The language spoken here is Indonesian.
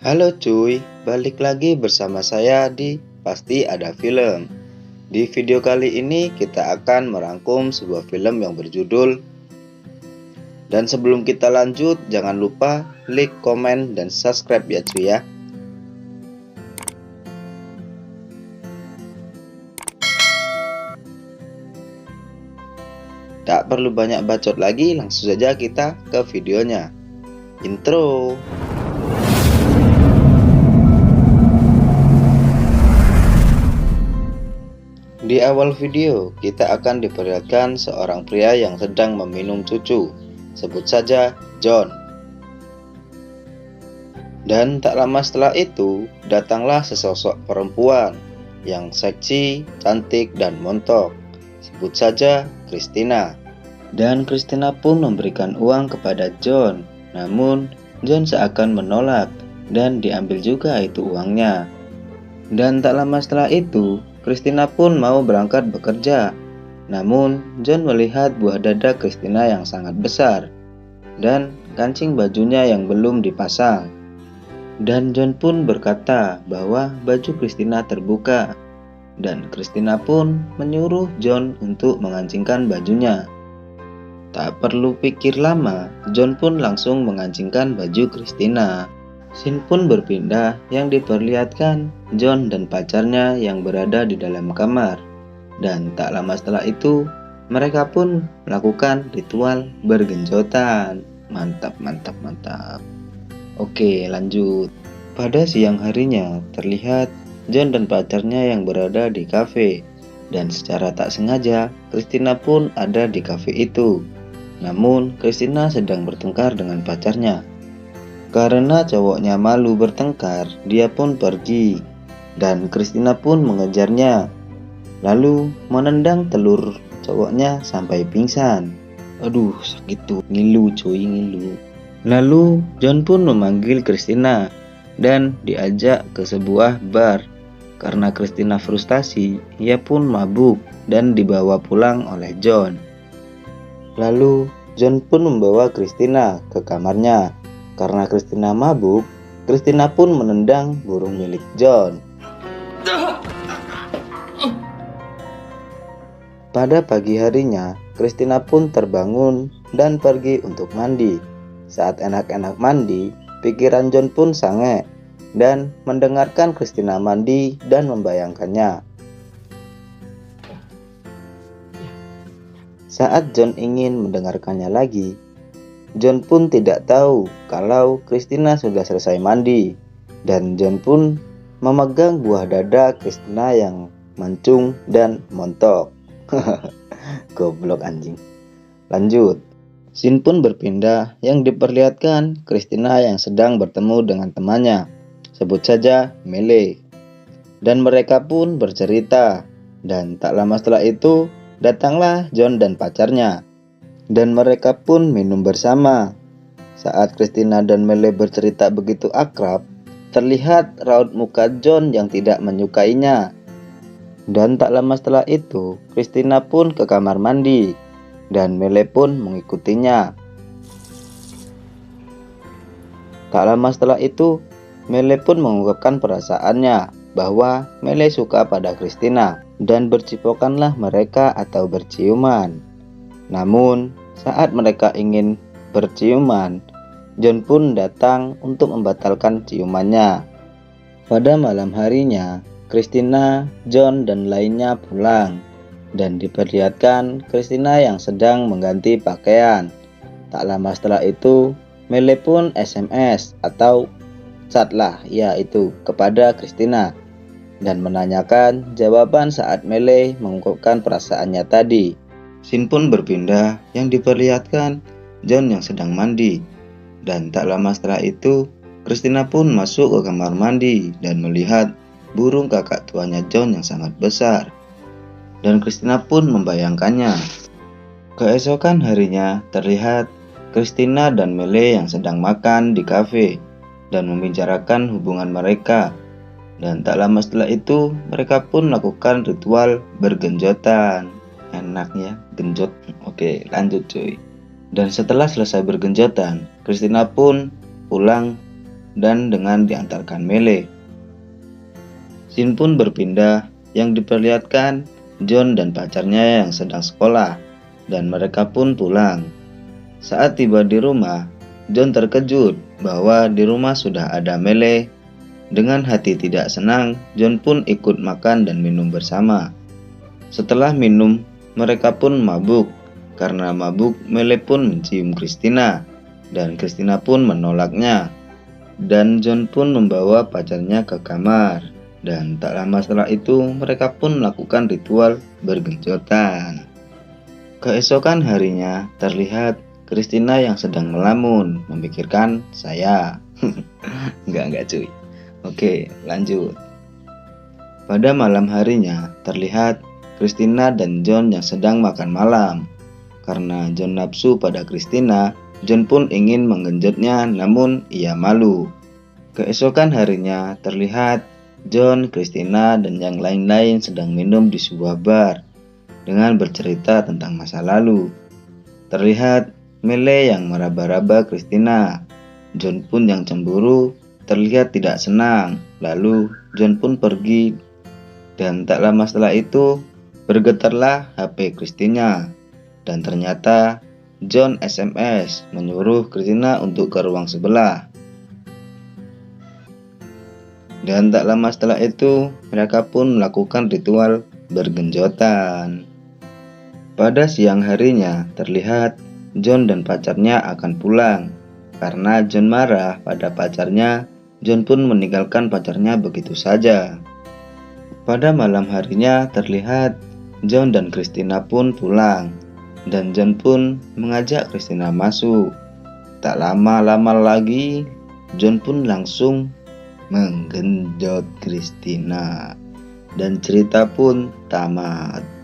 Halo cuy, balik lagi bersama saya di Pasti Ada Film. Di video kali ini kita akan merangkum sebuah film yang berjudul. Dan sebelum kita lanjut, jangan lupa like, komen, dan subscribe ya cuy ya. Tak perlu banyak bacot lagi, langsung saja kita ke videonya. Intro. Di awal video, kita akan diperlihatkan seorang pria yang sedang meminum susu. Sebut saja John. Dan tak lama setelah itu, datanglah sesosok perempuan yang seksi, cantik, dan montok. Sebut saja Christina. Dan Christina pun memberikan uang kepada John. Namun, John seakan menolak dan diambil juga itu uangnya. Dan tak lama setelah itu, Christina pun mau berangkat bekerja. Namun, John melihat buah dada Christina yang sangat besar dan kancing bajunya yang belum dipasang. Dan John pun berkata bahwa baju Christina terbuka. Dan Christina pun menyuruh John untuk mengancingkan bajunya. Tak perlu pikir lama, John pun langsung mengancingkan baju Christina. Scene pun berpindah yang diperlihatkan John dan pacarnya yang berada di dalam kamar. Dan tak lama setelah itu, mereka pun melakukan ritual bergenjotan. Mantap. Oke, lanjut. Pada siang harinya, terlihat John dan pacarnya yang berada di kafe. Dan secara tak sengaja, Christina pun ada di kafe itu. Namun, Christina sedang bertengkar dengan pacarnya. Karena cowoknya malu bertengkar, dia pun pergi. Dan Christina pun mengejarnya. Lalu menendang telur cowoknya sampai pingsan. Aduh, sakit tuh. Ngilu cuy, ngilu. Lalu John pun memanggil Christina dan diajak ke sebuah bar. Karena Christina frustasi, ia pun mabuk dan dibawa pulang oleh John. Lalu John pun membawa Christina ke kamarnya. Karena Christina mabuk, Christina pun menendang burung milik John. Pada pagi harinya, Christina pun terbangun dan pergi untuk mandi. Saat enak-enak mandi, pikiran John pun sange dan mendengarkan Christina mandi dan membayangkannya. Saat John ingin mendengarkannya lagi, John pun tidak tahu kalau Christina sudah selesai mandi. Dan John pun memegang buah dada Christina yang mancung dan montok. Goblok anjing. Lanjut. Scene pun berpindah yang diperlihatkan Christina yang sedang bertemu dengan temannya. Sebut saja Mele. Dan mereka pun bercerita. Dan tak lama setelah itu, datanglah John dan pacarnya. Dan mereka pun minum bersama. Saat Christina dan Mele bercerita begitu akrab, terlihat raut muka John yang tidak menyukainya. Dan tak lama setelah itu, Christina pun ke kamar mandi. Dan Mele pun mengikutinya. Tak lama setelah itu, Mele pun mengungkapkan perasaannya bahwa Mele suka pada Christina. Dan bercipokanlah mereka atau berciuman. Namun, saat mereka ingin berciuman, John pun datang untuk membatalkan ciumannya. Pada malam harinya, Christina, John, dan lainnya pulang. Dan diperlihatkan Christina yang sedang mengganti pakaian. Tak lama setelah itu, Mele pun SMS atau chat lah, ya itu, kepada Christina. Dan menanyakan jawaban saat Mele mengungkapkan perasaannya tadi. Scene pun berpindah yang diperlihatkan John yang sedang mandi. Dan tak lama setelah itu, Christina pun masuk ke kamar mandi dan melihat burung kakak tuanya John yang sangat besar. Dan Christina pun membayangkannya. Keesokan harinya terlihat Christina dan Mele yang sedang makan di kafe dan membicarakan hubungan mereka. Dan tak lama setelah itu, mereka pun melakukan ritual bergenjotan. Enak ya, genjot. Oke, lanjut cuy. Dan setelah selesai bergenjotan, Christina pun pulang dan dengan diantarkan Mele. Scene pun berpindah yang diperlihatkan John dan pacarnya yang sedang sekolah dan mereka pun pulang. Saat tiba di rumah, John terkejut bahwa di rumah sudah ada Mele. Dengan hati tidak senang, John pun ikut makan dan minum bersama. Setelah minum, mereka pun mabuk. Karena mabuk, Mele pun mencium Christina dan Christina pun menolaknya. Dan John pun membawa pacarnya ke kamar. Dan tak lama setelah itu, mereka pun melakukan ritual bergenjotan. Keesokan harinya, terlihat Christina yang sedang melamun, memikirkan saya. Enggak cuy. Oke, lanjut. Pada malam harinya, terlihat Christina dan John yang sedang makan malam. Karena John nafsu pada Christina, John pun ingin menggenjotnya namun ia malu. Keesokan harinya, terlihat John, Christina, dan yang lain-lain sedang minum di sebuah bar dengan bercerita tentang masa lalu. Terlihat Mele yang meraba-raba Christina. John pun yang cemburu terlihat tidak senang. Lalu John pun pergi dan tak lama setelah itu bergetarlah HP Christina dan ternyata John SMS menyuruh Christina untuk ke ruang sebelah. Dan tak lama setelah itu mereka pun melakukan ritual bergenjotan. Pada siang harinya terlihat John dan pacarnya akan pulang. Karena John marah pada pacarnya, John pun meninggalkan pacarnya begitu saja. Pada malam harinya terlihat John dan Christina pun pulang. Dan John pun mengajak Christina masuk. Tak lama-lama lagi, John pun langsung menggenjot Christina. Dan cerita pun tamat.